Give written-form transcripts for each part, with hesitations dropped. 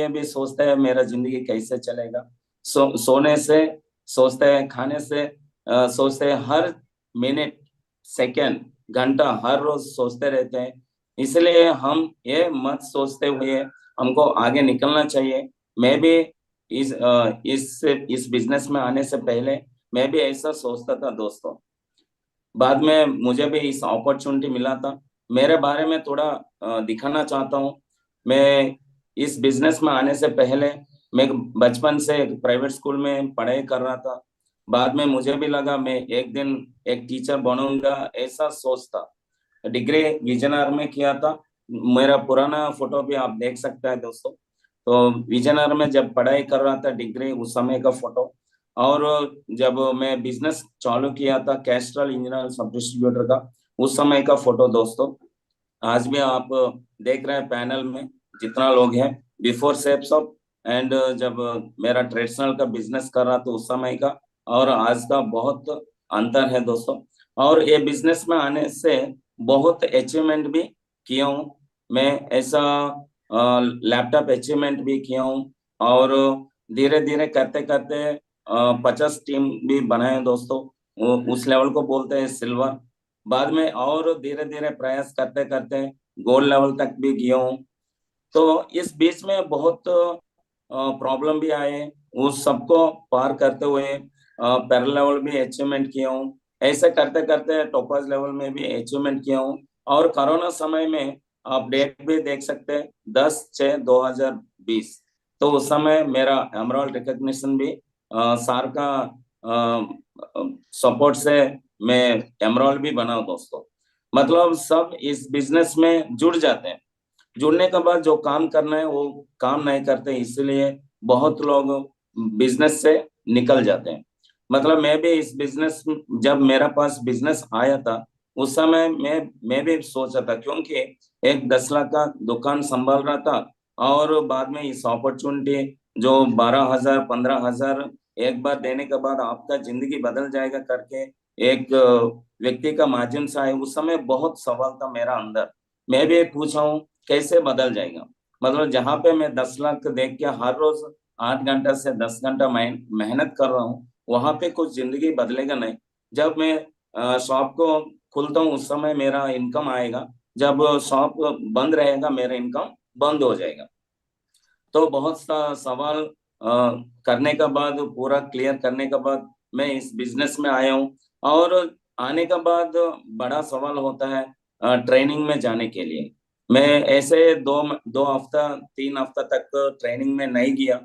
ये भी सोचते हैं मेरा जिंदगी कैसे चलेगा। सोने से सोचते हैं, खाने से सोचते हैं, हर मिनट सेकंड घंटा हर रोज सोचते रहते हैं। इसलिए हम ये मत सोचते हुए हमको आगे निकलना चाहिए। मैं भी इस बिजनेस में आने से पहले मैं भी ऐसा सोचता था दोस्तों। बाद में मुझे भी इस अपॉर्चुनिटी मिला था। मेरे बारे में थोड़ा दिखाना चाहता हूँ। मैं इस बिजनेस में आने से पहले मैं बचपन से एक प्राइवेट स्कूल में पढ़ाई कर रहा था। बाद में मुझे भी लगा मैं एक दिन एक टीचर बनूंगा, ऐसा सोचता। डिग्री विजयनगर में किया था। मेरा पुराना फोटो भी आप देख सकते हैं दोस्तों। तो विजयनगर में जब पढ़ाई कर रहा था डिग्री, उस समय का फोटो। और जब मैं बिजनेस चालू किया था कैस्ट्रल इंजीनियर सब डिस्ट्रीब्यूटर का, उस समय का फोटो दोस्तों। आज भी आप देख रहे हैं पैनल में जितना लोग हैं, बिफोर सेप्स ऑफ एंड जब मेरा ट्रेडिशनल का बिजनेस कर रहा था उस समय का और आज का बहुत अंतर है दोस्तों। और ये बिजनेस में आने से बहुत अचीवमेंट भी किया हूँ मैं। ऐसा लैपटॉप अचीवमेंट भी किया हूँ। और धीरे धीरे करते करते 50 टीम भी बनाए दोस्तों। उस लेवल को बोलते हैं सिल्वर। बाद में और धीरे धीरे प्रयास करते करते गोल्ड लेवल तक भी गया हूँ। तो इस बीच में बहुत प्रॉब्लम भी आए, उस सबको पार करते हुए पैरेलल लेवल भी अचीवमेंट किया हूँ। ऐसे करते करते टॉपर्स लेवल में भी अचीवमेंट किया हूँ। और कोरोना समय में आप डेट भी देख सकते हैं, 10/6/2020। तो उस समय मेरा एमराल्ड रिकॉग्निशन भी सार का सपोर्ट से मैं एमराल्ड भी बना दोस्तों। मतलब सब इस बिजनेस में जुड़ जाते हैं। जुड़ने के बाद जो काम करना है वो काम नहीं करते, इसलिए बहुत लोग बिजनेस से निकल जाते हैं। मतलब मैं भी इस बिजनेस, जब मेरा पास बिजनेस आया था उस समय मैं भी सोचा था, क्योंकि एक 10 लाख का दुकान संभाल रहा था। और बाद में इस अपॉर्चुनिटी जो 12,000 15,000 एक बार देने के बाद आपका जिंदगी बदल जाएगा करके एक व्यक्ति का माध्यम से आए, उस समय बहुत सवाल था मेरा अंदर। मैं भी पूछा हूँ कैसे बदल जाएगा। मतलब जहां पे मैं 10 लाख देख के हर रोज 8 घंटा से 10 घंटा मेहनत कर रहा हूँ, वहां पे कुछ जिंदगी बदलेगा नहीं। जब मैं शॉप को खुलता हूँ उस समय मेरा इनकम आएगा, जब शॉप बंद रहेगा मेरा इनकम बंद हो जाएगा। तो बहुत सा सवाल करने के बाद, पूरा क्लियर करने के बाद मैं इस बिजनेस में आया हूँ। और आने के बाद बड़ा सवाल होता है ट्रेनिंग में जाने के लिए। मैं ऐसे दो दो हफ्ता 3 हफ्ता तक ट्रेनिंग में नहीं गया।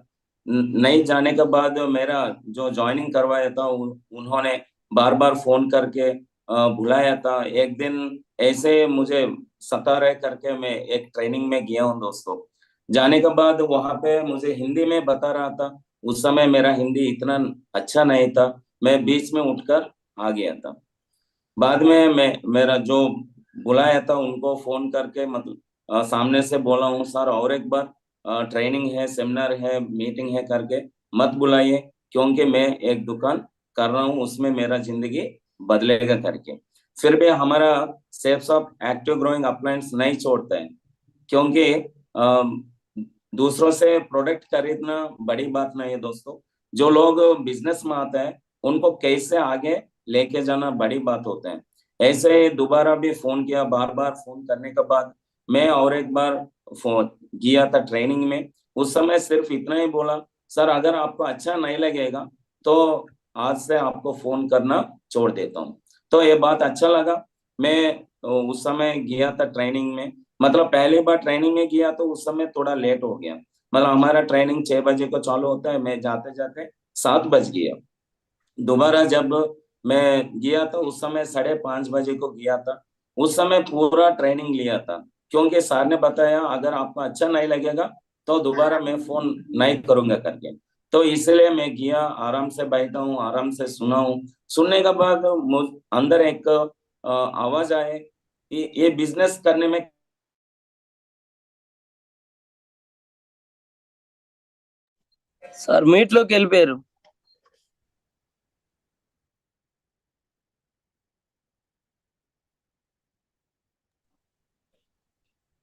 नहीं जाने के बाद मेरा जो ज्वाइनिंग करवाया था उन्होंने बार बार फोन करके बुलाया था। एक दिन ऐसे मुझे सता रहे करके मैं एक ट्रेनिंग में गया हूँ दोस्तों। जाने के बाद वहां पे मुझे हिंदी में बता रहा था। उस समय मेरा हिंदी इतना अच्छा नहीं था, मैं बीच में उठकर आ गया था। बाद में मैं मेरा जो बुलाया था उनको फोन करके, मतलब सामने से बोला हूँ सर और एक बार ट्रेनिंग है, सेमिनार है, मीटिंग है करके मत बुलाइए, क्योंकि मैं एक दुकान कर रहा हूँ उसमें मेरा जिंदगी बदलेगा करके। फिर भी हमारा safes of active growing appliance नहीं छोड़ता है। क्योंकि अम, दूसरों से प्रोडक्ट खरीदना बड़ी बात नहीं है दोस्तों। जो लोग बिजनेस में आते हैं उनको कैसे आगे लेके जाना बड़ी बात होता है। ऐसे ही दोबारा भी फोन किया, बार बार फोन करने के बाद मैं और एक बार फोन किया था ट्रेनिंग में। उस समय सिर्फ इतना ही बोला, सर अगर आपको अच्छा नहीं लगेगा तो आज से आपको फोन करना छोड़ देता हूँ। तो ये बात अच्छा लगा। मैं उस समय गया था ट्रेनिंग में। मतलब पहली बार ट्रेनिंग में किया तो उस समय थोड़ा लेट हो गया। मतलब हमारा ट्रेनिंग 6 बजे को चालू होता है, मैं जाते जाते 7 बज गया। दोबारा जब मैं गया तो उस समय 5:30 बजे को गया था। उस समय पूरा ट्रेनिंग लिया था, क्योंकि सर ने बताया अगर आपको अच्छा नहीं लगेगा तो दोबारा मैं फोन नहीं करूंगा करके। तो इसलिए मैं गया, आराम से बैठा हूँ, आराम से सुना हूँ। सुनने के बाद मुझ अंदर एक आवाज आए कि ये बिजनेस करने में। సార్ మీట్లోకి వెళ్ళిపోయారు.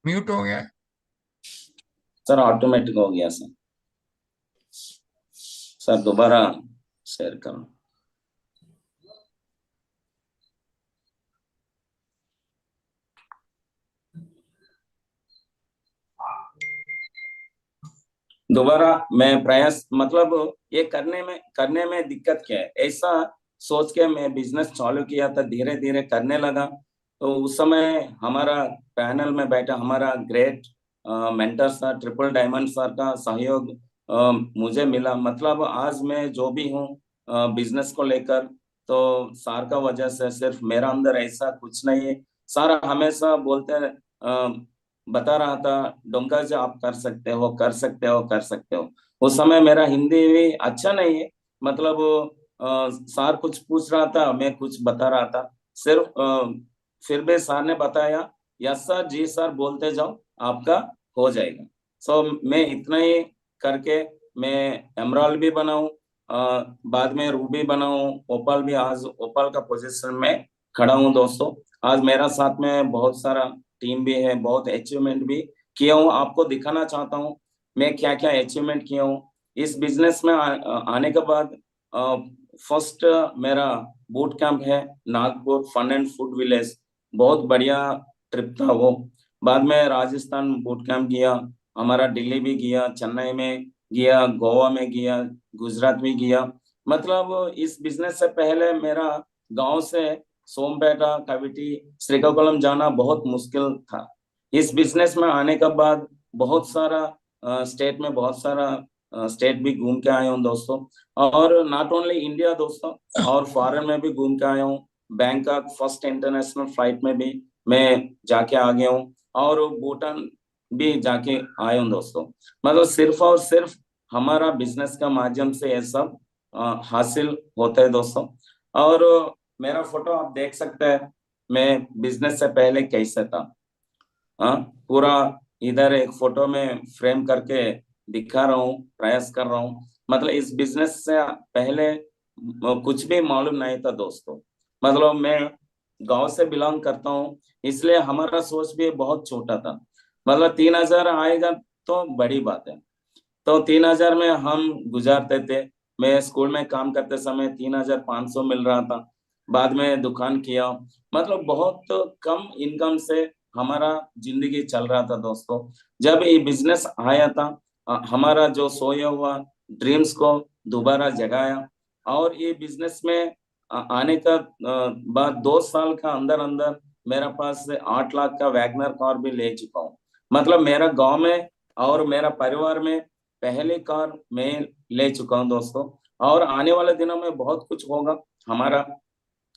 म्यूट हो गया। सर ऑटोमेटिक हो गया सर। सर दोबारा शेयर करो। दोबारा मैं प्रयास, मतलब ये करने में दिक्कत क्या है, ऐसा सोच के मैं बिजनेस चालू किया था, धीरे धीरे करने लगा। तो उस समय हमारा पैनल में बैठा हमारा great mentor sir, triple diamond sir का सहयोग मुझे मिला। मतलब आज मैं जो भी हूँ बिजनेस को लेकर, तो सर का वजह से, सिर्फ मेरा अंदर ऐसा कुछ नहीं है। सर हमेशा बोलते बता रहा था, डोंका जी आप कर सकते हो, कर सकते हो, कर सकते हो। उस समय मेरा हिंदी भी अच्छा नहीं है, मतलब सर कुछ पूछ रहा था, मैं कुछ बता रहा था, सिर्फ फिर भी सर ने बताया, यस सर, जी सर, बोलते जाओ, आपका हो जाएगा। सो मैं इतना ही करके मैं एमराल्ड भी बनाऊं, बाद में रूबी बनाऊं, ओपल भी, आज ओपल का पोजीशन में खड़ा हूं दोस्तों। आज मेरा साथ में बहुत सारा टीम भी है, बहुत अचीवमेंट भी किया हूँ। आपको दिखाना चाहता हूँ मैं क्या क्या अचीवमेंट किया हूँ इस बिजनेस में आने के बाद। फर्स्ट मेरा बूट कैंप है Nagpur fun and food village, बहुत बढ़िया ट्रिप था वो। बाद में राजस्थान बूट कैंप गया हमारा, दिल्ली भी गया, चेन्नई में गया, गोवा में गया, गुजरात में गया। मतलब इस बिजनेस से पहले मेरा गांव से सोमपेटा, कविटी, श्रीकाकुलम जाना बहुत मुश्किल था। इस बिजनेस में आने के बाद बहुत सारा स्टेट में, बहुत सारा स्टेट भी घूम के आया हूँ दोस्तों। और नॉट ओनली इंडिया दोस्तों, और फॉरेन में भी घूम के आया हूँ। बैंकॉक फर्स्ट इंटरनेशनल फ्लाइट में भी मैं जाके आ गया हूँ, और भूटान भी जाके आया हूँ दोस्तों। मतलब सिर्फ और सिर्फ हमारा बिजनेस का माध्यम से ये सब हासिल होता है दोस्तों। और मेरा फोटो आप देख सकते हैं, मैं बिजनेस से पहले कैसे था। हाँ, पूरा इधर एक फोटो में फ्रेम करके दिखा रहा हूँ, प्रयास कर रहा हूँ। मतलब इस बिजनेस से पहले कुछ भी मालूम नहीं था दोस्तों। मतलब मैं गांव से बिलोंग करता हूँ, इसलिए हमारा सोच भी बहुत छोटा था। मतलब 3,000 आएगा तो बड़ी बात है, तो 3,000 में हम गुजारते थे। मैं स्कूल में काम करते समय 3,500 मिल रहा था। बाद में दुकान किया, मतलब बहुत कम इनकम से हमारा जिंदगी चल रहा था दोस्तों। जब ये बिजनेस आया था, हमारा जो सोया हुआ ड्रीम्स को दोबारा जगाया। और ये बिजनेस में आने का बाद 2 साल का अंदर अंदर मेरा पास से 8 लाख का वैगनर कार भी ले चुका हूँ। मतलब मेरा गांव में और मेरा परिवार में पहली कार मैं ले चुका हूँ दोस्तों। और आने वाले दिनों में बहुत कुछ होगा हमारा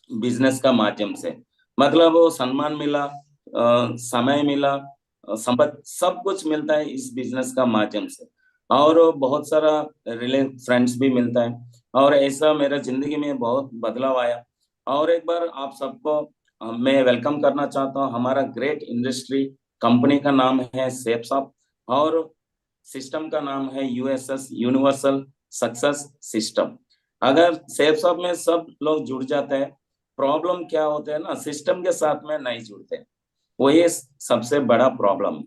बिजनेस का माध्यम से। मतलब वो सम्मान मिला, समय मिला, संपत्ति, सब कुछ मिलता है इस बिजनेस का माध्यम से। और बहुत सारा रिले फ्रेंड्स भी मिलता है, और ऐसा मेरा जिंदगी में बहुत बदलाव आया। और एक बार आप सबको मैं वेलकम करना चाहता हूँ। हमारा ग्रेट इंडस्ट्री कंपनी का नाम है सेप्सअप, और सिस्टम का नाम है यूएसएस, यूनिवर्सल सक्सेस सिस्टम। अगर सेप्सअप में सब लोग जुड़ जाते हैं, प्रॉब्लम क्या होता है ना, सिस्टम के साथ में नहीं जुड़ते, वही सबसे बड़ा प्रॉब्लम है।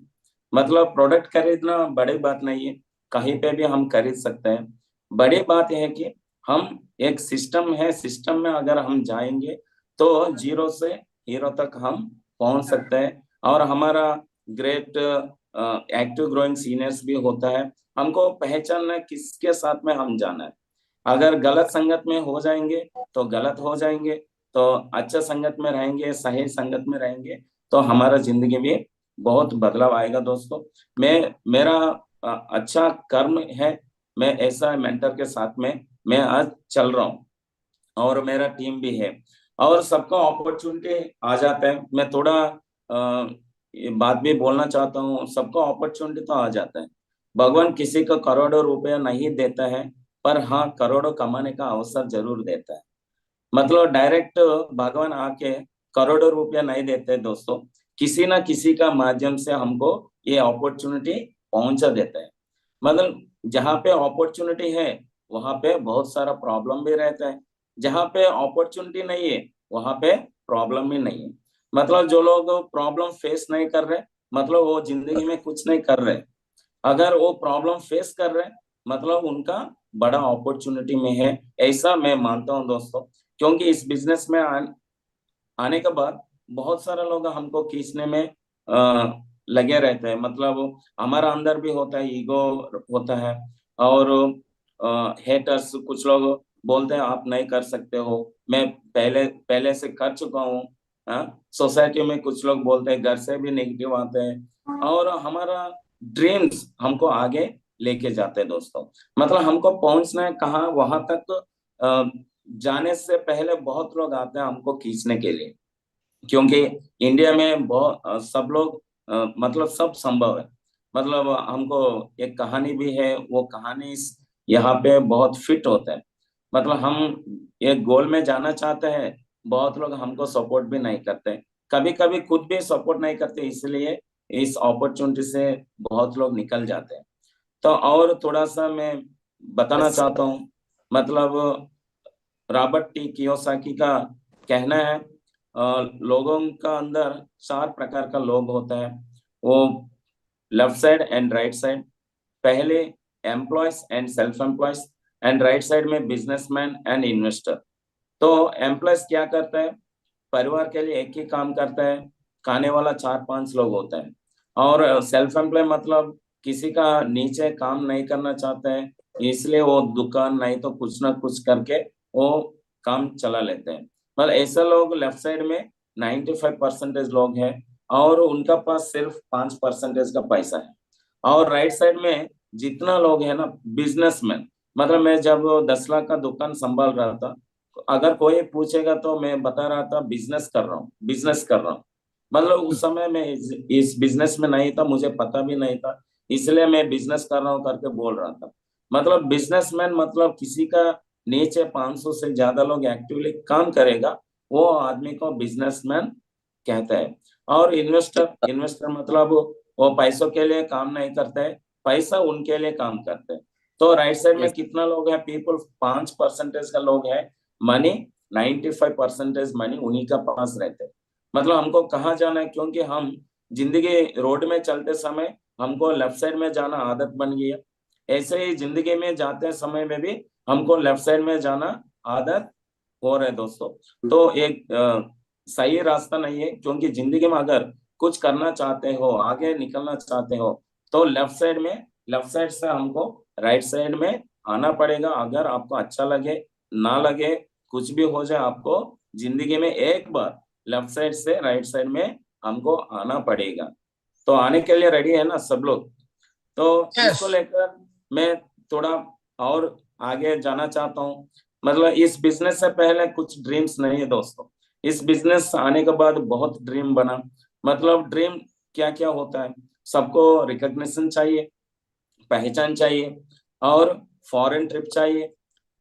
मतलब प्रोडक्ट खरीदना बड़ी बात नहीं है, कहीं पे भी हम खरीद सकते हैं। बड़ी बात यह है कि हम, एक सिस्टम है, सिस्टम में अगर हम जाएंगे तो जीरो से हीरो तक हम पहुंच सकते हैं। और हमारा ग्रेट एक्टिव ग्रोइंग सीनियर्स भी होता है, हमको पहचानना है किसके साथ में हम जाना है। अगर गलत संगत में हो जाएंगे तो गलत हो जाएंगे, तो अच्छा संगत में रहेंगे, सही संगत में रहेंगे, तो हमारा जिंदगी में बहुत बदलाव आएगा दोस्तों। मैं, मेरा अच्छा कर्म है, मैं ऐसा मेंटर के साथ में मैं आज चल रहा हूँ, और मेरा टीम भी है। और सबको अपॉर्चुनिटी आ जाता है। मैं थोड़ा ये बात भी बोलना चाहता हूँ, सबको अपॉर्चुनिटी तो आ जाता है। भगवान किसी को करोड़ों रुपया नहीं देता है, पर हाँ करोड़ों कमाने का अवसर जरूर देता है। मतलब डायरेक्ट भगवान आके करोड़ों रुपया नहीं देते दोस्तों, किसी ना किसी का माध्यम से हमको ये अपॉर्चुनिटी पहुंचा देता है। मतलब जहाँ पे अपॉर्चुनिटी है वहां पे बहुत सारा प्रॉब्लम भी रहता है, जहाँ पे अपॉर्चुनिटी नहीं है वहां पे प्रॉब्लम भी नहीं है। मतलब जो लोग प्रॉब्लम फेस नहीं कर रहे, मतलब वो जिंदगी में कुछ नहीं कर रहे। अगर वो प्रॉब्लम फेस कर रहे हैं मतलब उनका बड़ा अपॉर्चुनिटी में है, ऐसा मैं मानता हूँ दोस्तों। क्योंकि इस बिजनेस में आने के बाद बहुत सारे लोग हमको खींचने में लगे रहते हैं। मतलब हमारा अंदर भी होता है, ईगो होता है। और हेटर्स कुछ लोग बोलते हैं आप नहीं कर सकते हो, मैं पहले पहले से कर चुका हूँ। सोसाइटी में कुछ लोग बोलते हैं, घर से भी नेगेटिव आते हैं। और हमारा ड्रीम्स हमको आगे लेके जाते हैं दोस्तों। मतलब हमको पहुंचना है कहाँ, वहां तक अ, जाने से पहले बहुत लोग आते हैं हमको खींचने के लिए। क्योंकि इंडिया में बहुत सब लोग मतलब सब संभव है। मतलब हमको एक कहानी भी है, वो कहानी यहाँ पे बहुत फिट होता है। मतलब हम एक गोल में जाना चाहते हैं, बहुत लोग हमको सपोर्ट भी नहीं करते, कभी कभी खुद भी सपोर्ट नहीं करते, इसलिए इस अपॉर्चुनिटी से बहुत लोग निकल जाते हैं। तो और थोड़ा सा मैं बताना Yes, चाहता हूँ। मतलब रॉबर्ट टी कियोसाकी का कहना है, लोगों का अंदर चार प्रकार का लोग होता है। वो left side and right side, पहले employees and self employees, and right side में बिजनेसमैन एंड इन्वेस्टर। तो एम्प्लॉयज क्या करता है, परिवार के लिए एक ही काम करता है, खाने वाला चार पांच लोग होता है। और सेल्फ एम्प्लॉय मतलब किसी का नीचे काम नहीं करना चाहता है, इसलिए वो दुकान नहीं तो कुछ ना कुछ करके वो काम चला लेते हैं। मतलब ऐसे लोग लेफ्ट साइड में 95% लोग हैं, और उनका पास सिर्फ 5% का पैसा है। और राइट साइड में जितना लोग है ना, बिजनेसमैन। मतलब मैं जब 10 लाख का दुकान संभाल रहा था, अगर कोई पूछेगा तो मैं बता रहा था बिजनेस कर रहा हूँ, बिजनेस कर रहा हूँ। मतलब उस समय मैं इस बिजनेस में नहीं था, मुझे पता भी नहीं था, इसलिए मैं बिजनेस कर रहा हूँ करके बोल रहा था। मतलब बिजनेसमैन मतलब किसी का नीचे 500 से ज्यादा लोग एक्टिवली काम करेगा, वो आदमी को बिजनेसमैन कहता है। और इन्वेस्टर, इन्वेस्टर मतलब वो पैसों के लिए काम नहीं करते हैं, पैसा उनके लिए काम करते हैं। तो राइट साइड में yes, कितना लोग है, पीपल 5% का लोग है। मनी 95% मनी उन्हीं का पास रहते हैं। मतलब हमको कहाँ जाना है, क्योंकि हम जिंदगी रोड में चलते समय हमको लेफ्ट साइड में जाना आदत बन गई है, ऐसे ही जिंदगी में जाते समय में भी हमको लेफ्ट साइड में जाना आदत हो रहा है दोस्तों। तो एक सही रास्ता नहीं है, क्योंकि जिंदगी में अगर कुछ करना चाहते हो, आगे निकलना चाहते हो, तो लेफ्ट साइड से हमको राइट साइड में आना पड़ेगा। अगर आपको अच्छा लगे ना लगे, कुछ भी हो जाए, आपको जिंदगी में एक बार लेफ्ट साइड से राइट साइड में हमको आना पड़ेगा। तो आने के लिए रेडी है ना सब लोग? तो इसको यस। लेकर मैं थोड़ा और आगे जाना चाहता हूँ। मतलब इस बिजनेस से पहले कुछ ड्रीम्स नहीं है दोस्तों, इस बिजनेस आने के बाद बहुत ड्रीम बना। मतलब ड्रीम क्या क्या होता है, सबको रिकग्निशन चाहिए, पहचान चाहिए, और फॉरेन ट्रिप चाहिए,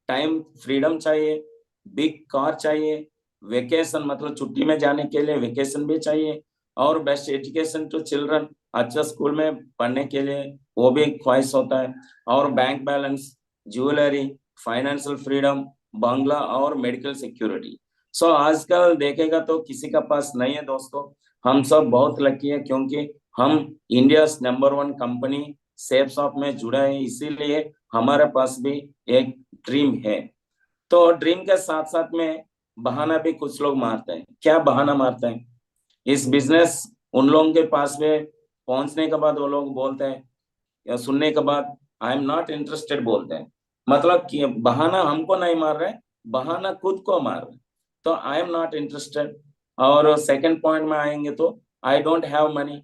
टाइम फ्रीडम चाहिए, बिग कार चाहिए, वेकेशन मतलब छुट्टी में जाने के लिए वेकेशन भी चाहिए, और बेस्ट एजुकेशन टू चिल्ड्रन, अच्छा स्कूल में पढ़ने के लिए वो भी ख्वाहिश होता है, और bank balance, jewellery, financial freedom, बंगला और मेडिकल सिक्योरिटी। सो आजकल देखेगा तो किसी का पास नहीं है दोस्तों। हम सब बहुत लकी है, क्योंकि हम India number 1 company safe shop में जुड़ा है, इसीलिए हमारे पास भी एक ड्रीम है। तो ड्रीम के साथ साथ में बहाना भी कुछ लोग मारते हैं। क्या बहाना मारते हैं, इस बिजनेस उन लोगों के पास में पहुंचने के बाद वो लोग बोलते हैं, या सुनने के बाद आई एम नॉट इंटरेस्टेड बोलते हैं। मतलब कि बहाना हमको नहीं मार रहे, बहाना खुद को मार रहे। तो आई एम नॉट इंटरेस्टेड। और सेकंड पॉइंट में आएंगे तो आई डोंट हैव मनी।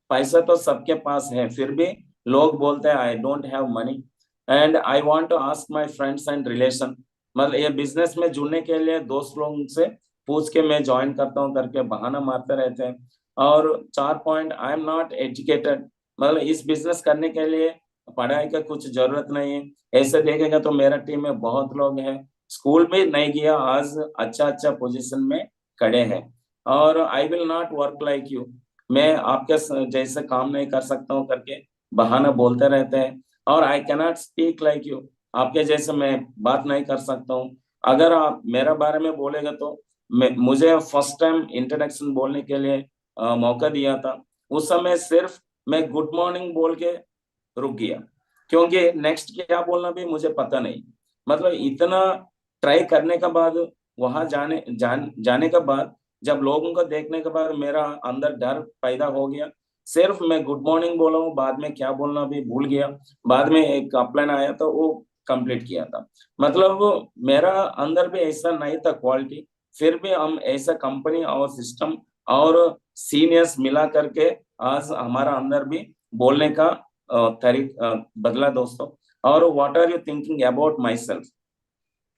पैसा तो सबके पास है, फिर भी लोग बोलते हैं I don't have money, and I want to ask my friends and relation. मतलब ये बिजनेस में जुड़ने के लिए दोस्त लोगों से पूछ के मैं ज्वाइन करता हूँ करके बहाना मारते रहते हैं। और 4 point, I am not educated. मतलब इस बिजनेस करने के लिए पढ़ाई का कुछ जरूरत नहीं है। ऐसे देखेगा तो मेरा टीम में बहुत लोग हैं, स्कूल में नहीं गया, आज अच्छा अच्छा पोजीशन में खड़े हैं। और I will not work like you, मैं आपके जैसे काम नहीं कर सकता हूँ करके बहाना बोलते रहते हैं। और I cannot speak like you, आपके जैसे मैं बात नहीं कर सकता हूँ। अगर आप मेरे बारे में बोलेगा तो मुझे फर्स्ट टाइम इंट्रोडक्शन बोलने के लिए मौका दिया था, उस समय सिर्फ मैं गुड मॉर्निंग बोल के रुक गया, क्योंकि नेक्स्ट क्या बोलना भी मुझे पता नहीं। मतलब इतना ट्राई करने के बाद, वहां जाने के बाद, जब लोगों को देखने के बाद मेरा अंदर डर पैदा हो गया। सिर्फ मैं गुड मॉर्निंग बोला हूँ, बाद में क्या बोलना भी भूल गया। बाद में एक अपलाइन आया तो वो कंप्लीट किया था। मतलब मेरा अंदर भी ऐसा नहीं था क्वालिटी, फिर भी हम ऐसा कंपनी और सिस्टम और सीनियर्स मिला करके आज हमारा अंदर भी बोलने का तरीका बदला दोस्तों। और what are you thinking about my self,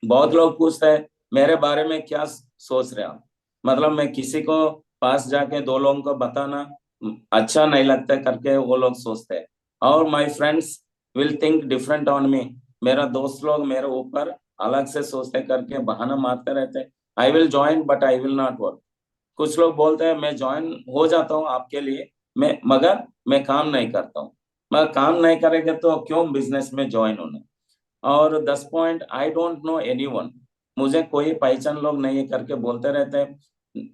बहुत लोग पूछते हैं मेरे बारे में क्या सोच रहे हैं आप। मतलब मैं किसी को पास जाके दो लोगों को बताना अच्छा नहीं लगता करके वो लोग सोचते हैं। और my friends will think different on me, मेरा दोस्त लोग मेरे ऊपर अलग से सोचते करके बहाना मारते रहते हैं। I will join but I will not work. कुछ लोग बोलते हैं मैं ज्वाइन हो जाता हूँ आपके लिए, मगर मैं काम नहीं करता हूँ। मगर काम नहीं करेंगे तो क्यों बिजनेस में ज्वाइन होना। और 10 point, I don't know anyone, मुझे कोई पहचान लोग नहीं है करके बोलते रहते हैं।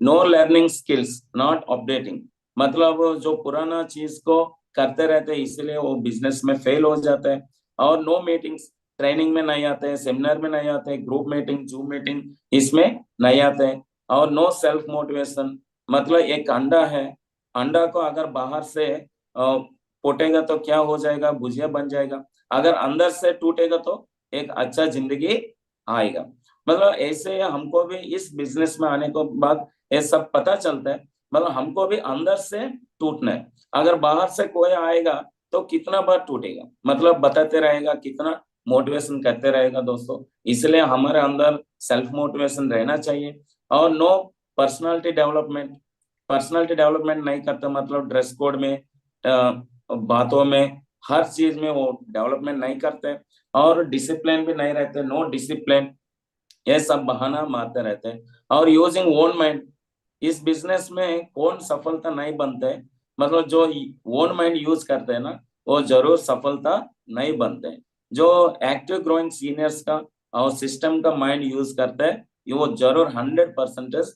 Know learning skills not updating, मतलब जो पुराना चीज को करते रहते हैं इसलिए वो बिजनेस में फेल हो जाते हैं। और नो मीटिंग्स, ट्रेनिंग में नहीं आते हैं, सेमिनार में नहीं आते हैं, ग्रुप मीटिंग जूम मीटिंग इसमें नहीं आते हैं। और नो सेल्फ मोटिवेशन, मतलब एक अंडा है, अंडा को अगर बाहर से पोटेगा तो क्या हो जाएगा, भुजिया बन जाएगा। अगर अंदर से टूटेगा तो एक अच्छा जिंदगी आएगा। मतलब ऐसे हमको भी इस बिजनेस में आने के बाद ये सब पता चलता है। मतलब हमको भी अंदर से टूटना है। अगर बाहर से कोई आएगा तो कितना बार टूटेगा, मतलब बताते रहेगा, कितना मोटिवेशन करते रहेगा दोस्तों। इसलिए हमारे अंदर सेल्फ मोटिवेशन रहना चाहिए। और no personality development, personality development नहीं करते, मतलब ड्रेस कोड में, बातों में, हर चीज में वो डेवलपमेंट नहीं करते। और डिसिप्लिन भी नहीं रहते, नो डिसिप्लिन, ये सब बहाना मारते रहते हैं। और यूजिंग ओन माइंड, इस बिजनेस में कौन सफलता नहीं बनते, मतलब जो ओन माइंड यूज करते हैं ना वो जरूर सफलता नहीं बनते। जो एक्टिव ग्रोइंग सीनियर्स का और सिस्टम का माइंड यूज करते हैं ये वो जरूर 100%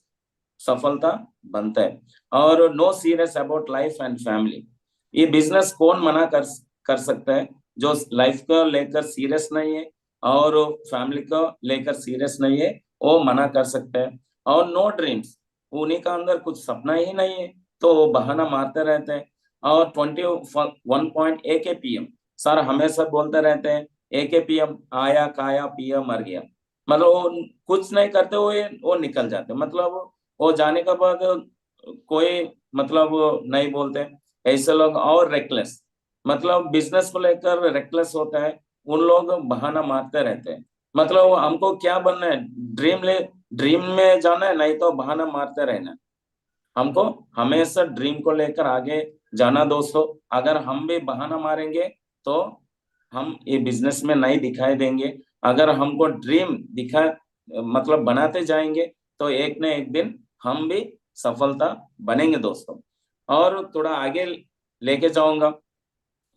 सफलता बनता है। और no serious about life and family, ये बिजनेस कौन मना कर सकता है, जो लाइफ को लेकर सीरियस नहीं है और फैमिली को लेकर सीरियस नहीं है, वो मना कर सकते हैं। और नो ड्रीम्स, उन्हीं का अंदर कुछ सपना ही नहीं है तो वो बहाना मारते रहते हैं। और 21 पॉइंट AKPM, सर हमेशा बोलते रहते हैं AKPM, आया खाया पिया मर गया। मतलब वो कुछ नहीं करते हुए वो निकल जाते, मतलब वो जाने के बाद कोई मतलब नहीं बोलते। ऐसे लोग और रेकलेस, मतलब बिजनेस को लेकर रेकलेस होता है, उन लोग बहाना मारते रहते हैं। मतलब हमको क्या बनना है, ड्रीम में जाना है, नहीं तो बहाना मारते रहना है। हमको हमेशा ड्रीम को लेकर आगे जाना दोस्तों। अगर हम भी बहाना मारेंगे तो हम ये बिजनेस में नहीं दिखाई देंगे। अगर हमको ड्रीम दिखा मतलब बनाते जाएंगे तो एक न एक दिन हम भी सफलता बनेंगे दोस्तों। और थोड़ा आगे लेके जाऊंगा,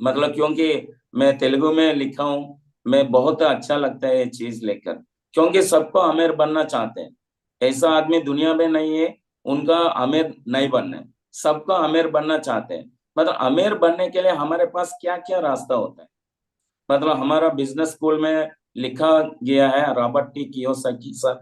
मतलब क्योंकि मैं तेलुगु में लिखा हूँ, मैं बहुत अच्छा लगता है ये चीज लेकर, क्योंकि सबको अमीर बनना चाहते हैं। ऐसा आदमी दुनिया में नहीं है उनका अमीर नहीं बनना है, सबको अमीर बनना चाहते हैं। मतलब अमीर बनने के लिए हमारे पास क्या क्या रास्ता होता है, मतलब हमारा बिजनेस स्कूल में लिखा गया है, रॉबर्ट टी कियोसाकी सर,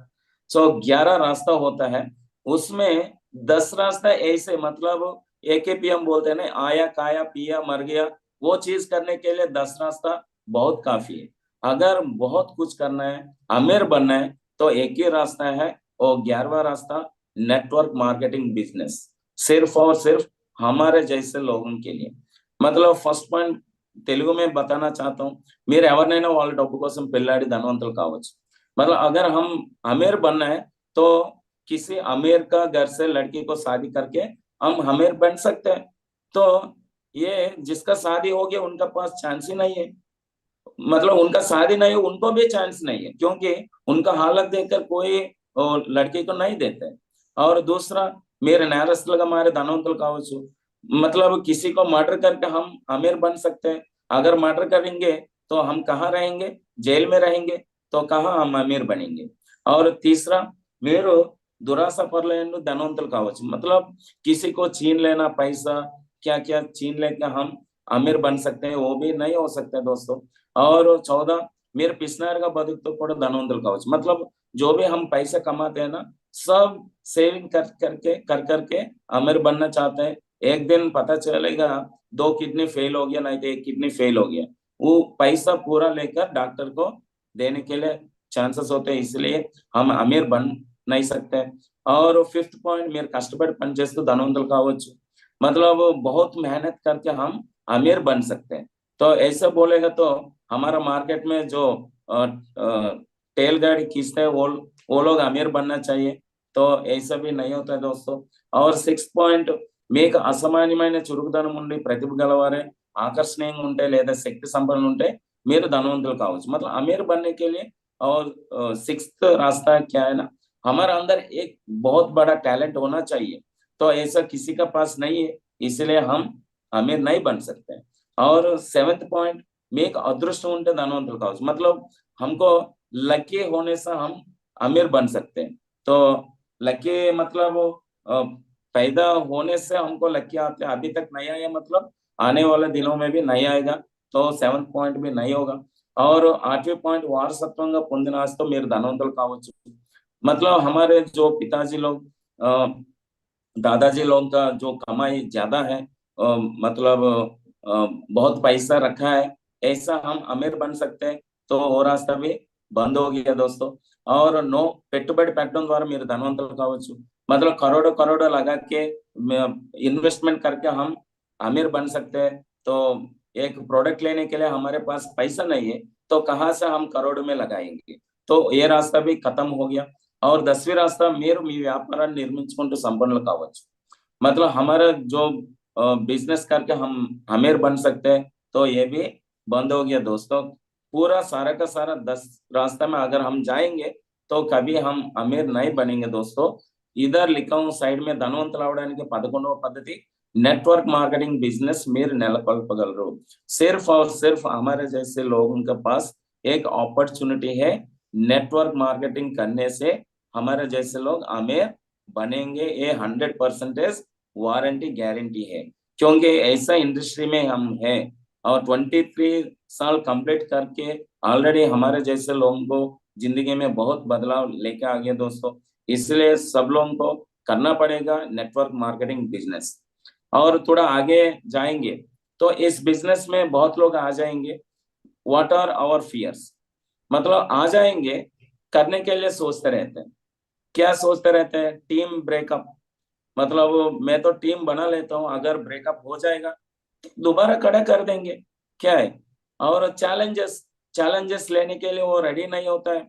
11 रास्ता होता है। उसमें 10 रास्ता ऐसे, मतलब AKPM बोलते हैं ना, आया खाया पिया मर गया, वो चीज करने के लिए 10 रास्ता बहुत काफी है। अगर बहुत कुछ करना है, अमीर बनना है, तो एक ही रास्ता है, और 11वां रास्ता नेटवर्क मार्केटिंग बिजनेस, सिर्फ और सिर्फ हमारे जैसे लोगों के लिए। मतलब फर्स्ट पॉइंट తెలుగు में बताना चाहता हूँ, మీరు ఎవరినైనా వాళ్ళ డబ్బు కోసం పెళ్ళాడి ధనవంతులు కావచ్చు। मतलब अगर हम अमीर बनना है तो किसी अमीर का घर से लड़की को शादी करके हम अमीर बन सकते हैं। तो ये जिसका शादी हो गया उनका पास चांस ही नहीं है, मतलब उनका शादी नहीं है उनको भी चांस नहीं है, क्योंकि उनका हालत देखकर कोई लड़की को नहीं देते। और दूसरा, మీరు నేరస్తులుగా మారి ధనవంతులు కావచ్చు, मतलब किसी को मर्डर करके हम अमीर बन सकते हैं। अगर मर्डर करेंगे तो हम कहाँ रहेंगे, जेल में रहेंगे, तो कहाँ हम अमीर बनेंगे। और तीसरा, మీరు దురాశ పరులైన ధనవంతులు కావచ్చు, मतलब किसी को छीन लेना पैसा, क्या क्या छीन लेकर हम अमीर बन सकते हैं, वो भी नहीं हो सकते दोस्तों। और 14, మీరు పిసినారిగా బతుకుతూ కూడా ధనవంతులు కావచ్చు। मतलब जो भी हम पैसे कमाते हैं ना, सब सेविंग कर करके अमीर बनना चाहते हैं। एक दिन पता चलेगा 2 किडनी फेल हो गया, नहीं तो 1 किडनी फेल हो गया, वो पैसा पूरा लेकर डॉक्टर को देने के लिए चांसेस होते हैं, इसलिए हम अमीर बन नहीं सकते। और 5th पॉइंट, మీరు కష్టపడి పని చేస్తూ ధనవంతులు కావచ్చు। मतलब बहुत मेहनत करके हम अमीर बन सकते हैं। तो ऐसा बोलेगा तो हमारा मार्केट में जो टेल गाड़ी खींचते हैं वो लोग अमीर बनना चाहिए। तो ऐसा भी नहीं होता है दोस्तों। और 6th पॉइंट, మీకు అసామాన్యమైన చురుకుదనం ఉండి ప్రతిభ గలవారే ఆకర్షణీయంగా ఉంటే లేదా శక్తి సంపన్నులు ఉంటే మీరు ధనవంతులు కావచ్చు। मतलब अमीर बनने के लिए। और 6th रास्ता क्या है ना, हमारे अंदर एक बहुत बड़ा टैलेंट होना चाहिए। तो ऐसा किसी का पास नहीं है, इसलिए हम अमीर नहीं बन सकते। और 7th पॉइंट, మీకు అదృష్టం ఉంటే ధనవంతులు కావచ్చు। मतलब हमको लकी होने से हम अमीर बन सकते हैं। तो लकी मतलब पैदा होने से हमको लकी आते हैं, अभी तक नहीं आया, मतलब आने वाले दिनों में भी नहीं आएगा। तो 7th पॉइंट भी नहीं होगा। और 8वीं पॉइंट, వారసత్వంగా పొందిన ఆస్తితో మీరు ధనవంతులు కావచ్చు। मतलब हमारे जो पिताजी लोग, दादाजी लोग का जो कमाई ज्यादा है, मतलब बहुत पैसा रखा है, ऐसा हम अमीर बन सकते हैं। तो वो रास्ता भी बंद हो गया दोस्तों। और नो, పెట్టుబడి పెట్టడం ద్వారా మీరు ధనవంతులు కావచ్చు। मतलब करोड़ों करोड़ों लगा के इन्वेस्टमेंट करके हम अमीर बन सकते हैं। तो एक प्रोडक्ट लेने के लिए हमारे पास पैसा नहीं है, तो कहाँ से हम करोड़ में लगाएंगे? तो ये रास्ता भी खत्म हो गया। और 10वीं रास्ता, మీరు మీ వ్యాపారాన్ని నిర్మించుకుంటూ సంపన్నులు కావచ్చు। मतलब हमारा जो बिजनेस करके हम अमीर बन सकते हैं, तो ये भी बंद हो गया दोस्तों। पूरा सारा का सारा 10 रास्ता में अगर हम जाएंगे तो कभी हम अमीर नहीं बनेंगे दोस्तों। इधर लिखा हूँ साइड में, ధనవంతులు అవడానికి 11వ పద్ధతి नेटवर्क मार्केटिंग बिजनेस మీరు నెలకొల్పగలరు। सिर्फ और सिर्फ हमारे जैसे लोगों के पास एक अपॉर्चुनिटी है, नेटवर्क मार्केटिंग करने से हमारे जैसे लोग अमीर बनेंगे, ये 100% वारंटी गारंटी है। क्योंकि ऐसा इंडस्ट्री में हम हैं और 23 साल कंप्लीट करके ऑलरेडी हमारे जैसे लोगों को जिंदगी में बहुत बदलाव लेके आ गए दोस्तों। इसलिए सब लोगों को करना पड़ेगा नेटवर्क मार्केटिंग बिजनेस। और थोड़ा आगे जाएंगे तो इस बिजनेस में बहुत लोग आ जाएंगे। What are our fears? मतलब आ जाएंगे, करने के लिए सोचते रहते हैं। क्या सोचते रहते हैं? Team breakup. मतलब मैं तो टीम बना लेता हूँ, अगर ब्रेकअप हो जाएगा तो दोबारा खड़ा कर देंगे, क्या है? और चैलेंजेस, चैलेंजेस लेने के लिए वो रेडी नहीं होता है।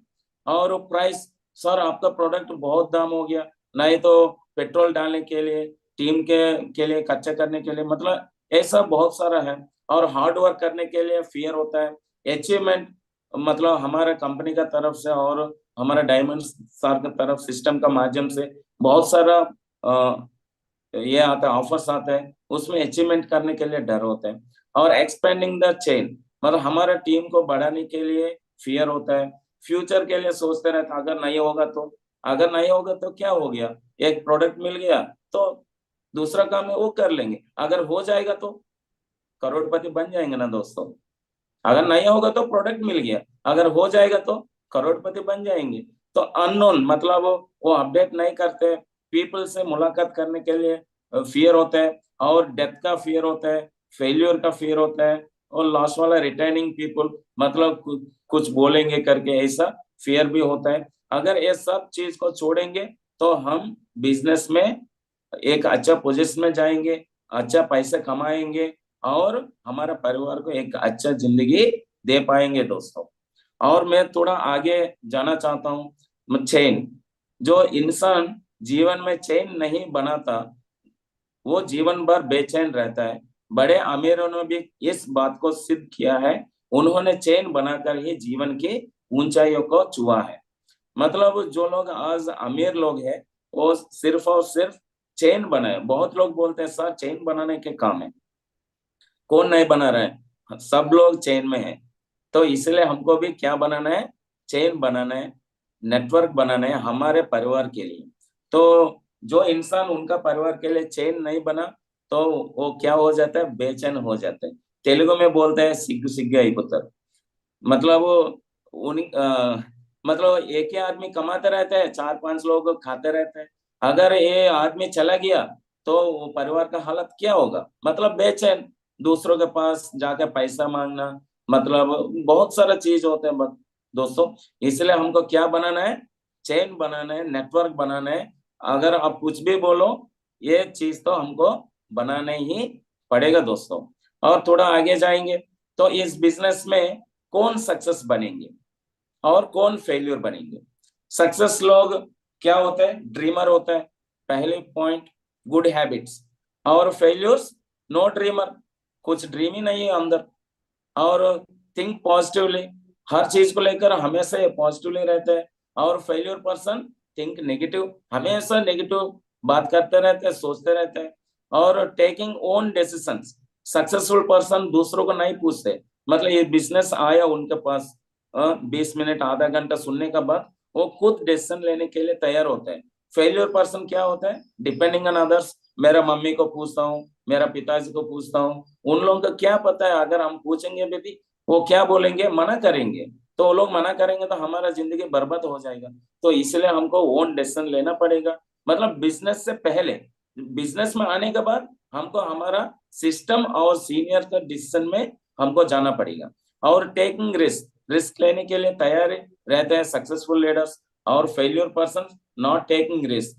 और प्राइस, सर आपका प्रोडक्ट बहुत दाम हो गया, नहीं तो पेट्रोल डालने के लिए, टीम के लिए, खर्चा करने के लिए, मतलब ऐसा बहुत सारा है। और हार्ड वर्क करने के लिए फियर होता है। अचीवमेंट, मतलब हमारे कंपनी का तरफ से और हमारा डायमंड सर की तरफ सिस्टम का माध्यम से बहुत सारा ये आता है, ऑफर्स आते हैं, उसमें अचीवमेंट करने के लिए डर होता है। और एक्सपेंडिंग द चेन, मतलब हमारा टीम को बढ़ाने के लिए फियर होता है। फ्यूचर के लिए सोचते रहते हैं, अगर नहीं होगा तो, अगर नहीं होगा तो क्या हो गया, एक प्रोडक्ट मिल गया तो दूसरा काम है वो कर लेंगे, अगर हो जाएगा तो करोड़पति बन जाएंगे ना दोस्तों। अगर नहीं होगा तो प्रोडक्ट मिल गया, अगर हो जाएगा तो करोड़पति बन जाएंगे। तो अननोन, मतलब वो अपडेट नहीं करते, पीपल से मुलाकात करने के लिए फियर होता है। और डेथ का फियर होता है, फेल्यूर का फियर होता है, और लॉस वाला रिटर्निंग पीपल, मतलब कुछ बोलेंगे करके ऐसा फियर भी होता है। अगर ये सब चीज को छोड़ेंगे तो हम बिजनेस में एक अच्छा पोजीशन में जाएंगे, अच्छा पैसा कमाएंगे और हमारा परिवार को एक अच्छा जिंदगी दे पाएंगे दोस्तों। और मैं थोड़ा आगे जाना चाहता हूँ। चैन, जो इंसान जीवन में चैन नहीं बनाता वो जीवन भर बेचैन रहता है। बड़े अमीरों ने भी इस बात को सिद्ध किया है, उन्होंने चैन बनाकर ही जीवन की ऊंचाइयों को छुआ है। मतलब जो लोग आज अमीर लोग हैं वो सिर्फ और सिर्फ चेन बनाए। बहुत लोग बोलते हैं सर चेन बनाने के काम है, कौन नहीं बना रहा है? सब लोग चेन में है। तो इसलिए हमको भी क्या बनाना है? चेन बनाना है, नेटवर्क बनाना है हमारे परिवार के लिए। तो जो इंसान उनका परिवार के लिए चेन नहीं बना तो वो क्या हो जाता है? बेचैन हो जाते हैं। तेलुगु में बोलते हैं सिग्गु सिग्गे అయిపోతారు। मतलब उन मतलब एक ही आदमी कमाते रहते हैं, 4-5 लोग खाते रहते हैं। अगर ये आदमी चला गया तो वो परिवार का हालत क्या होगा? मतलब बेचैन, दूसरों के पास जाके पैसा मांगना, मतलब बहुत सारा चीज होते हैं दोस्तों। इसलिए हमको क्या बनाना है? चेन बनाना है, नेटवर्क बनाना है। अगर आप कुछ भी बोलो, ये चीज तो हमको बनाना ही पड़ेगा दोस्तों। और थोड़ा आगे जाएंगे तो इस बिजनेस में कौन सक्सेस बनेंगे और कौन फेल्यूर बनेंगे। सक्सेस लोग क्या होते हैं? ड्रीमर होते हैं, पहले पॉइंट। Good habits. और फेल्यूर्स नो ड्रीमर, कुछ ड्रीम ही नहीं है अंदर। और थिंक पॉजिटिवली, हर चीज को लेकर हमेशा पॉजिटिवली रहते हैं। और फेल्यूर पर्सन थिंक नेगेटिव, हमेशा नेगेटिव बात करते रहते हैं, सोचते रहते हैं। और taking own decisions, successful person दूसरों को नहीं पूछते। मतलब ये बिजनेस आया उनके पास, 20 मिनट आधा घंटा सुनने के बाद वो खुद डिसीजन लेने के लिए तैयार होते हैं। फेल्यूर पर्सन क्या होता है? Depending on others. मेरा मम्मी को पूछता हूँ, मेरा पिताजी को पूछता हूँ, उन लोगों को क्या पता है? अगर हम पूछेंगे भी वो क्या बोलेंगे? मना करेंगे। तो वो लोग मना करेंगे तो हमारा जिंदगी बर्बाद हो जाएगा। तो इसलिए हमको ओन डिसीजन लेना पड़ेगा। मतलब बिजनेस से पहले, बिजनेस में आने के बाद हमको हमारा सिस्टम और सीनियर का डिसीजन में हमको जाना पड़ेगा। और टेकिंग रिस्क, रिस्क लेने के लिए तैयार रहते हैं सक्सेसफुल लीडर्स। और failure person not taking risk,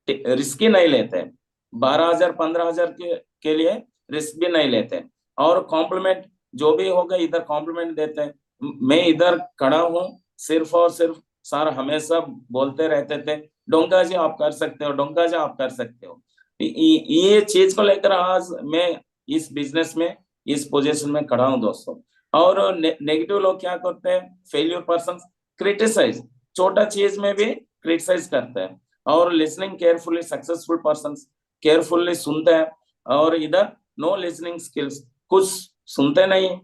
risk ही नहीं लेते हैं। 12,000 15,000 के लिए रिस्क भी नहीं लेते हैं। और कॉम्प्लीमेंट, जो भी होगा इधर कॉम्प्लीमेंट देते हैं। मैं इधर खड़ा हूँ सिर्फ और सिर्फ, सर हमेशा बोलते रहते थे डोंका जी आप कर सकते हो, डोंका जी आप कर सकते हो। ये चीज को लेकर आज मैं इस बिजनेस में, इस पोजीशन में खड़ा हूँ दोस्तों। और नेगेटिव लोग क्या करते हैं? फेल्यूर पर्सन क्रिटिसाइज, छोटा चीज में भी क्रिटिसाइज करते हैं। और listening carefully, successful person carefully सुनते हैं। और इधर नो लिसनिंग स्किल्स, कुछ सुनते नहीं,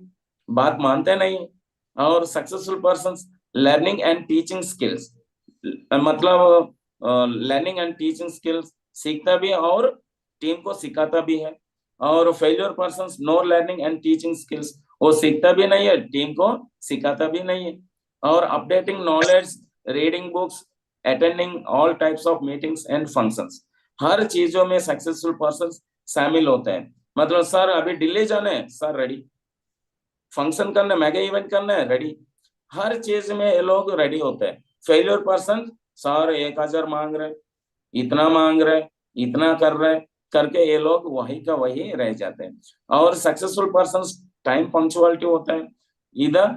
बात मानते नहीं। और successful person learning and teaching skills, मतलब लर्निंग एंड टीचिंग स्किल्स सीखता भी और टीम को सिखाता भी है। और failure person know learning and teaching skills, वो सीखता भी नहीं है, टीम को सिखाता भी नहीं है। और updating knowledge, reading books, attending all types of meetings and functions, हर चीजों में सक्सेसफुल पर्सन शामिल होते हैं। मतलब सर अभी दिल्ली जाना है, सर रेडी। फंक्शन करना है, मेगा इवेंट करना है, रेडी। हर चीज में ये लोग रेडी होते हैं। फेल्योर पर्सन सर 1,000 मांग रहे, इतना मांग रहे, इतना कर रहे, करके ये लोग वही का वही रह जाते हैं। और सक्सेसफुल पर्सन टाइम पंक्चुअलिटी होता है, इधर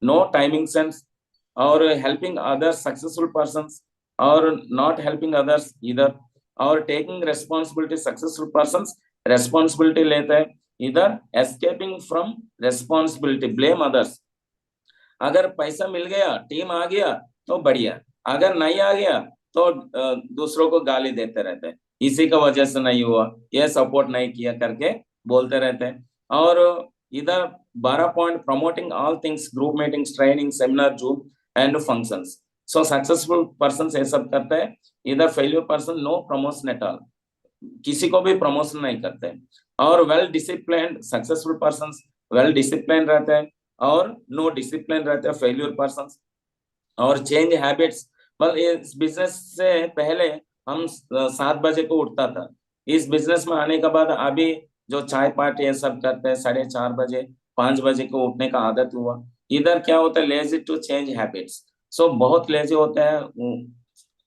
नो टाइमिंग सेंस। और हेल्पिंग अदर्स सक्सेसफुल पर्संस, और नॉट हेल्पिंग अदर्स इधर। और taking responsibility, successful persons responsibility लेते हैं इधर। Escaping from responsibility, blame others. अगर पैसा मिल गया, टीम आ गया तो बढ़िया, अगर नहीं आ गया तो दूसरों को गाली देते रहते हैं, इसी का वजह से नहीं हुआ, ये सपोर्ट नहीं किया करके बोलते रहते हैं। और इधर 12 point, promoting all things, group meetings, training, seminar, Zoom and functions. So successful person ये सब करते हैं। इधर failure person no promotion at all, किसी को भी प्रमोशन नहीं करते हैं। और well discipline, successful person well discipline रहते हैं। और नो डिसिप्लिन रहते हैं फेल्यूर पर्सन। और चेंज हैबिट्स, मतलब इस बिजनेस से पहले हम 7 बजे को उठता था। इस बिजनेस में आने के बाद अभी जो चाय पार्टी ये सब करते हैं, 4:30 बजे 5 बजे को उठने का आदत हुआ। इधर क्या होता है? Lazy to change habits. So बहुत लेजी होते हैं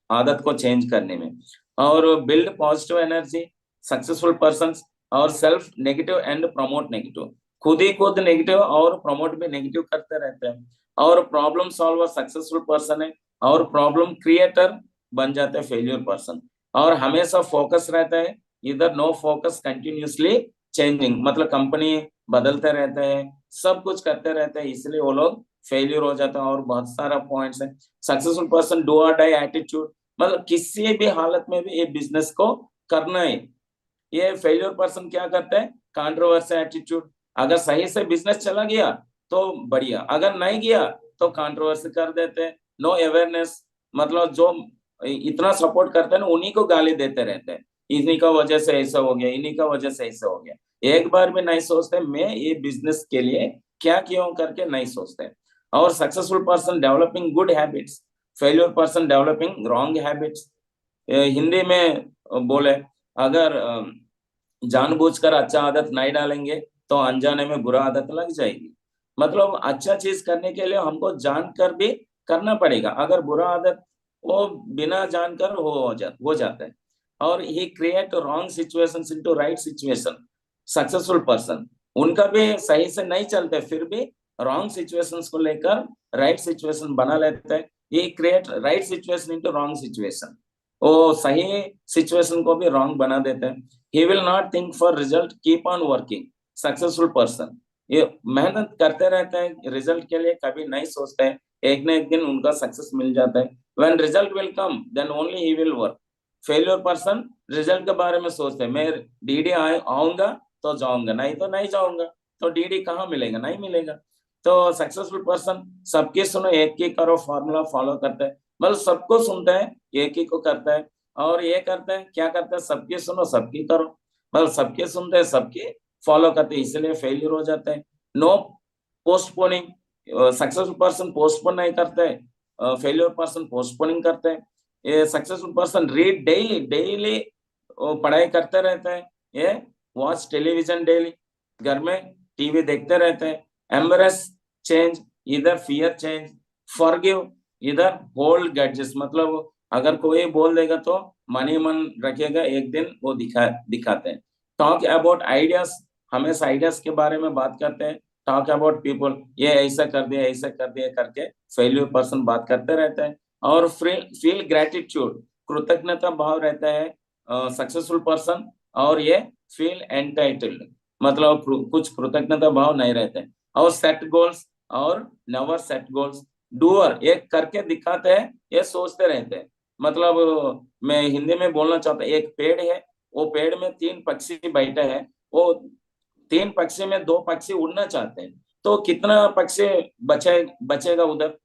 आदत को चेंज करने में। और build positive energy, successful person. और self negative and promote negative, खुद ही खुद नेगेटिव और प्रमोट भी नेगेटिव करते रहते हैं। और प्रॉब्लम सॉल्वर सक्सेसफुल पर्सन है, और प्रॉब्लम क्रिएटर बन जाते हैं फेलियर पर्सन। और हमेशा फोकस रहता है, इधर नो फोकस, कंटिन्यूसली चेंजिंग, मतलब कंपनी बदलते रहते हैं, सब कुछ करते रहते हैं, इसलिए वो लोग फेलियर हो जाता है। और बहुत सारा पॉइंट्स है। सक्सेसफुल पर्सन डू और डाई एटीट्यूड, मतलब किसी भी हालत में भी ये बिजनेस को करना है। ये फेलियर पर्सन क्या करते हैं? कंट्रोवर्सी एटीट्यूड, अगर सही से बिजनेस चला गया तो बढ़िया, अगर नहीं गया तो कंट्रोवर्सी कर देते हैं। नो अवेयरनेस, मतलब जो इतना सपोर्ट करते हैं ना उन्हीं को गाली देते रहते हैं। इन्हीं का वजह से ऐसा हो गया, इन्हीं का वजह से ऐसा हो गया। एक बार भी नहीं सोचते मैं ये बिजनेस के लिए क्या क्यों करके नहीं सोचते। और successful person developing good habits, failure person developing wrong habits. Hindi में बोले, अगर जानबूझकर अच्छा आदत नहीं डालेंगे तो अनजाने में बुरा आदत लग जाएगी। मतलब अच्छा चीज करने के लिए हमको जानकर भी करना पड़ेगा, अगर बुरा आदत वो बिना जानकर हो जाता है। और he create wrong situations into right situation. Successful person उनका भी सही से नहीं चलते, फिर भी रॉन्ग सिचुएशंस को लेकर राइट सिचुएशन बना लेते हैं। ये create right situation into wrong situation, वो सही सिचुएशन को भी रॉन्ग बना देते हैं। He will not think for result, keep on working. Successful person ये मेहनत करते रहते हैं, रिजल्ट के लिए कभी नहीं सोचते हैं। एक न एक दिन उनका सक्सेस मिल जाता है। When result will come then only ही will work. Failure person result के बारे में सोचते हैं, मैं डीडी आऊंगा तो जाऊंगा, नहीं तो नहीं जाऊंगा, तो डीडी कहाँ मिलेगा, नहीं मिलेगा। तो सक्सेसफुल पर्सन सबके सुनो एक ही करो फॉर्मूला फॉलो करते हैं, मतलब सबको सुनते हैं, एक ही को करता है। और ये करते हैं, क्या करते हैं, सबकी सुनो सबकी करो, मतलब सबके सुनते हैं सबकी फॉलो करते हैं, इसलिए फेलियर हो जाते हैं। No postponing, successful person postpone नहीं करते, फेलियर पर्सन पोस्टपोनिंग करते हैं। ये successful person read daily, daily पढ़ाई करते रहते हैं। ये वॉच टेलीविजन डेली, घर में टीवी देखते रहते हैं। एम्ब्रेस चेंज, इधर फियर चेंज, फॉरगिव, इधर होल्ड गैजेट्स, मतलब अगर कोई बोल देगा तो मन ही मन रखेगा, एक दिन वो दिखाते हैं। टॉक अबाउट आइडियाज, हमेशा आइडियाज के बारे में बात करते हैं। टॉक अबाउट पीपल, ये ऐसा कर दिया ऐसा कर दिया करके फेल्यूर पर्सन बात करते रहते हैं। और फील ग्रेटिट्यूड, कृतज्ञता भाव रहता है सक्सेसफुल पर्सन। और ये फील एंटाइटल्ड, मतलब कुछ कृतज्ञता भाव नहीं रहते। और सेट गोल्स और नेवर सेट गोल्स, डूअर, एक करके दिखाते हैं, ये सोचते रहते हैं। मतलब मैं हिंदी में बोलना चाहता हूँ, एक पेड़ है, वो पेड़ में तीन पक्षी बैठे हैं, वो तीन पक्षी में दो पक्षी उड़ना चाहते हैं, तो कितना पक्षी बचेगा उधर,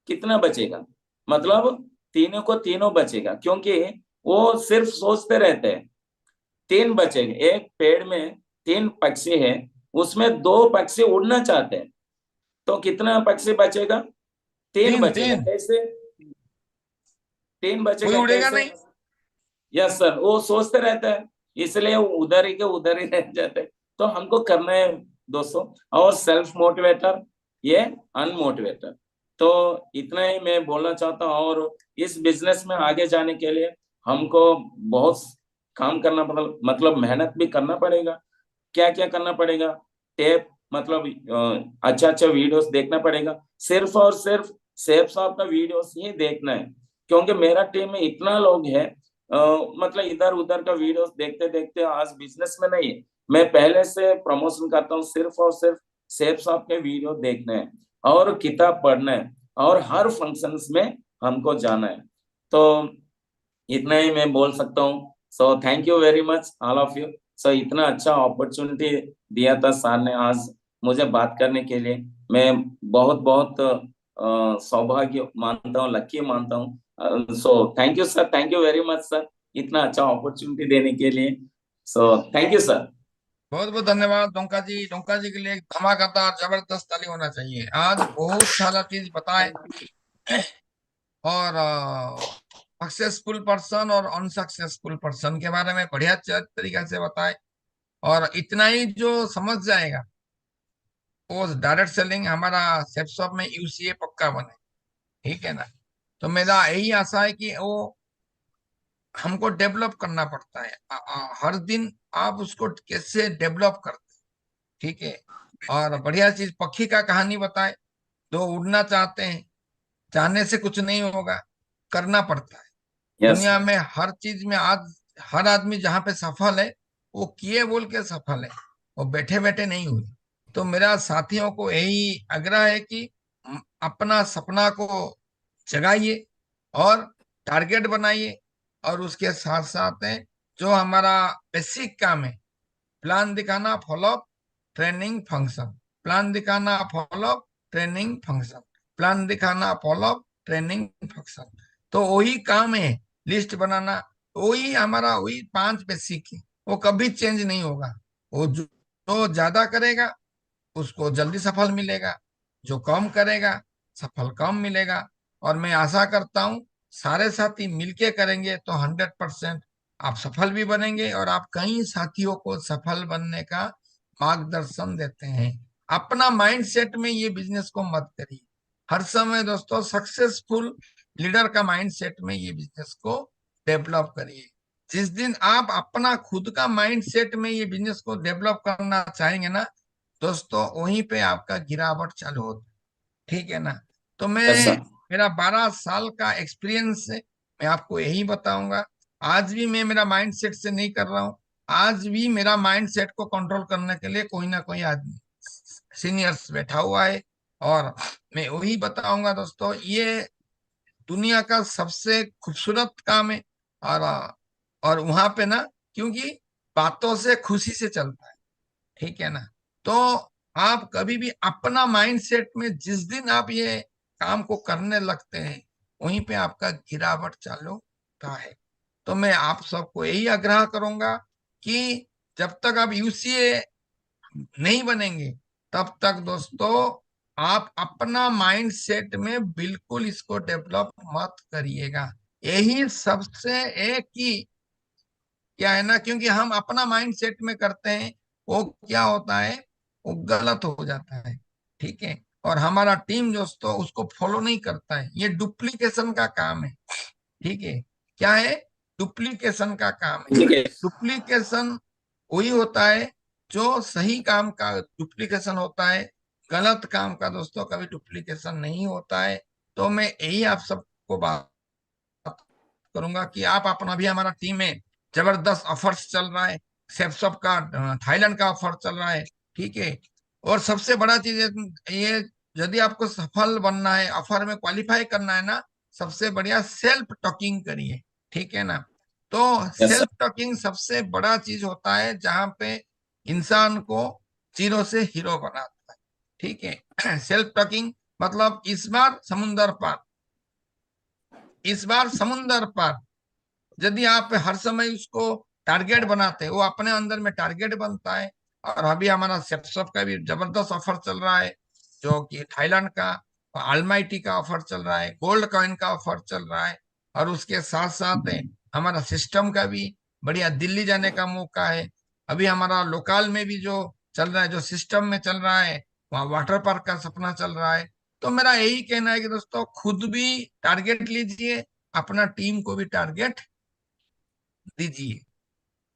कितना बचेगा, मतलब तीनों को तीनों बचेगा, क्योंकि वो सिर्फ सोचते रहते हैं। तीन बचेंगे, एक पेड़ में तीन पक्षी है, उसमें दो पक्षी उड़ना चाहते हैं, तो कितना पक्षी बचेगा, तीन तीन बचेगा। तीन कैसे तीन कोई बचेगा, उड़ेगा कैसे? नहीं। यस सर, वो सोचते रहते हैं, इसलिए वो उधर ही के उधर ही रह जाते हैं। तो हमको करना है दोस्तों। और सेल्फ मोटिवेटर, ये अनमोटिवेटर। तो इतना ही मैं बोलना चाहता हूँ। और इस बिजनेस में आगे जाने के लिए हमको बहुत काम करना, मतलब मेहनत भी करना पड़ेगा। क्या क्या करना पड़ेगा, टेप, मतलब अच्छा अच्छा वीडियोस देखना पड़ेगा, सिर्फ और सिर्फ सेफ साहब का वीडियोस ही देखना है। क्योंकि मेरा टीम में इतना लोग है, मतलब इधर उधर का वीडियोस देखते देखते आज बिजनेस में नहीं है, मैं पहले से प्रमोशन करता हूँ, सिर्फ और सिर्फ सेफ साहब के वीडियो देखने हैं और किताब पढ़ना है और हर फंक्शंस में हमको जाना है। तो इतना ही मैं बोल सकता हूँ। So thank you very much all of you. So इतना अच्छा अपॉर्चुनिटी दिया था सर ने आज मुझे बात करने के लिए, मैं बहुत बहुत सौभाग्य मानता हूँ, लकी मानता हूँ। So thank you sir, thank you very much sir, इतना अच्छा अपॉर्चुनिटी देने के लिए। सो थैंक यू सर। बहुत बहुत धन्यवाद डोंका जी। डोंका जी के लिए एक धमाकेदार जबरदस्त ताली होना चाहिए। आज बहुत सारा चीज बताए और सक्सेसफुल पर्सन और अनसक्सेसफुल पर्सन के बारे में बढ़िया तरीके से बताए। और इतना ही जो समझ जाएगा वो डायरेक्ट सेलिंग हमारा सेफ शॉप में यूसीए पक्का बने, ठीक है ना। तो मेरा यही आशा है कि वो हमको डेवलप करना पड़ता है। हर दिन आप उसको कैसे डेवलप करते, ठीक है। और बढ़िया चीज पक्षी का कहानी बताए, जो उड़ना चाहते हैं, चाहने से कुछ नहीं होगा, करना पड़ता है। यस। दुनिया में हर चीज में आज हर आदमी जहाँ पे सफल है वो किए बोल के सफल है, वो बैठे बैठे नहीं हुए। तो मेरा साथियों को यही आग्रह है कि अपना सपना को जगाइए और टारगेट बनाइए। और उसके साथ साथ जो हमारा बेसिक काम है, प्लान दिखाना, फॉलोअप, ट्रेनिंग, फंक्शन, प्लान दिखाना, फॉलोअप, ट्रेनिंग, फंक्शन, प्लान दिखाना, फॉलोअप, ट्रेनिंग, फंक्शन। तो वही काम है, लिस्ट बनाना, वही हमारा वही 5 बेसिक है, वो कभी चेंज नहीं होगा। वो जो ज्यादा करेगा उसको जल्दी सफल मिलेगा, जो कम करेगा सफल कम मिलेगा। और मैं आशा करता हूँ सारे साथी मिलके करेंगे तो 100% आप सफल भी बनेंगे और आप कई साथियों को सफल बनने का मार्गदर्शन देते हैं। अपना माइंडसेट में ये बिजनेस को मत करिए। हर समय दोस्तों सक्सेसफुल लीडर का माइंडसेट में ये बिजनेस को डेवलप करिए। जिस दिन आप अपना खुद का माइंडसेट में ये बिजनेस को डेवलप करना चाहेंगे ना दोस्तों, वहीं पे आपका गिरावट चालू होता है। ठीक है ना। तो यस सर। मेरा 12 साल का एक्सपीरियंस है, मैं आपको यही बताऊंगा। आज भी मैं मेरा माइंडसेट से नहीं कर रहा हूँ। आज भी मेरा माइंडसेट को कंट्रोल करने के लिए कोई ना कोई आदमी सीनियर्स बैठा हुआ है। और मैं वही बताऊंगा दोस्तों, ये दुनिया का सबसे खूबसूरत काम है। और और वहां पे ना, क्योंकि बातों से खुशी से चलता है। ठीक है ना। तो आप कभी भी अपना माइंडसेट में जिस दिन आप ये काम को करने लगते हैं, वहीं पे आपका गिरावट चालू होता है। तो मैं आप सबको यही आग्रह करूंगा कि जब तक आप यूसीए नहीं बनेंगे तब तक दोस्तों आप अपना माइंडसेट में बिल्कुल इसको डेवलप मत करिएगा। यही सबसे एक ही क्या है ना, क्योंकि हम अपना माइंड सेट में करते हैं, वो क्या होता है, वो गलत हो जाता है। ठीक है। और हमारा टीम दोस्तों उसको फॉलो नहीं करता है। ये डुप्लीकेशन का काम है। ठीक है। क्या है? डुप्लीकेशन का काम है। ठीक है। डुप्लीकेशन वही होता है जो सही काम का डुप्लीकेशन होता है। गलत काम का दोस्तों कभी डुप्लीकेशन नहीं होता है। तो मैं यही आप सबको बात करूंगा कि आप अपना भी, हमारा टीम में जबरदस्त ऑफर्स चल रहा है। सेफ्सॉप का थाईलैंड का ऑफर चल रहा है। ठीक है। और सबसे बड़ा चीज ये, यदि आपको सफल बनना है, ऑफर में क्वालिफाई करना है ना, सबसे बढ़िया सेल्फ टॉकिंग करिए। ठीक है ना। तो यस सेल्फ सर। टॉकिंग सबसे बड़ा चीज होता है जहां पे इंसान को जीरो से हीरो बनाता है। ठीक है। सेल्फ टॉकिंग मतलब इस बार समुंदर पार। यदि आप हर समय उसको टारगेट बनाते हैं, वो अपने अंदर में टारगेट बनता है। और अभी हमारा सेप्सअप का भी जबरदस्त ऑफर चल रहा है, जो कि थाईलैंड का आलमाइटी का ऑफर चल रहा है, गोल्ड कॉइन का ऑफर चल रहा है। और उसके साथ साथ हमारा सिस्टम का भी बढ़िया दिल्ली जाने का मौका है। अभी हमारा लोकल में भी जो चल रहा है, जो सिस्टम में चल रहा है, वहाँ वाटर पार्क का सपना चल रहा है। तो मेरा यही कहना है कि दोस्तों खुद भी टारगेट लीजिए, अपना टीम को भी टारगेट दीजिए।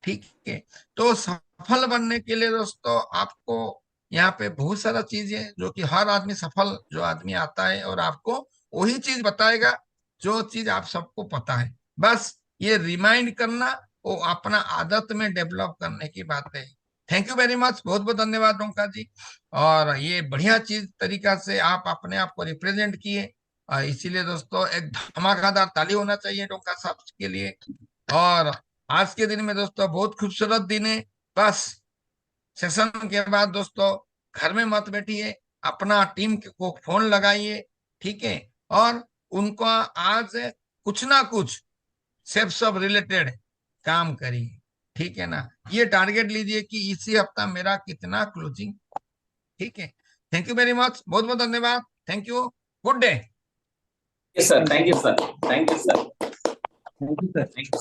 ठीक है। तो सफल बनने के लिए दोस्तों आपको यहाँ पे बहुत सारा चीज है जो कि हर आदमी, सफल जो आदमी आता है और आपको वही चीज बताएगा जो चीज आप सबको पता है। बस ये रिमाइंड करना, वो अपना आदत में डेवलप करने की बात है। थैंक यू वेरी मच, बहुत बहुत धन्यवाद रोंका जी। और ये बढ़िया चीज तरीका से आप अपने आप को रिप्रेजेंट किए। इसीलिए दोस्तों एक धमाकेदार ताली होना चाहिए रोंका साहब के लिए। और आज के दिन में दोस्तों बहुत खूबसूरत दिन है। बस सेशन के बाद दोस्तों घर में मत बैठिए, अपना टीम को फोन लगाइए। ठीक है। और उनको आज कुछ ना कुछ सेफ सब रिलेटेड काम करिए। ठीक है ना। ये टारगेट लीजिए कि इसी हफ्ता मेरा कितना क्लोजिंग। ठीक है। थैंक यू वेरी मच, बहुत बहुत धन्यवाद। Thank you. Good day. Yes sir. Thank you sir. Thank you sir. Thank you sir. Thank you.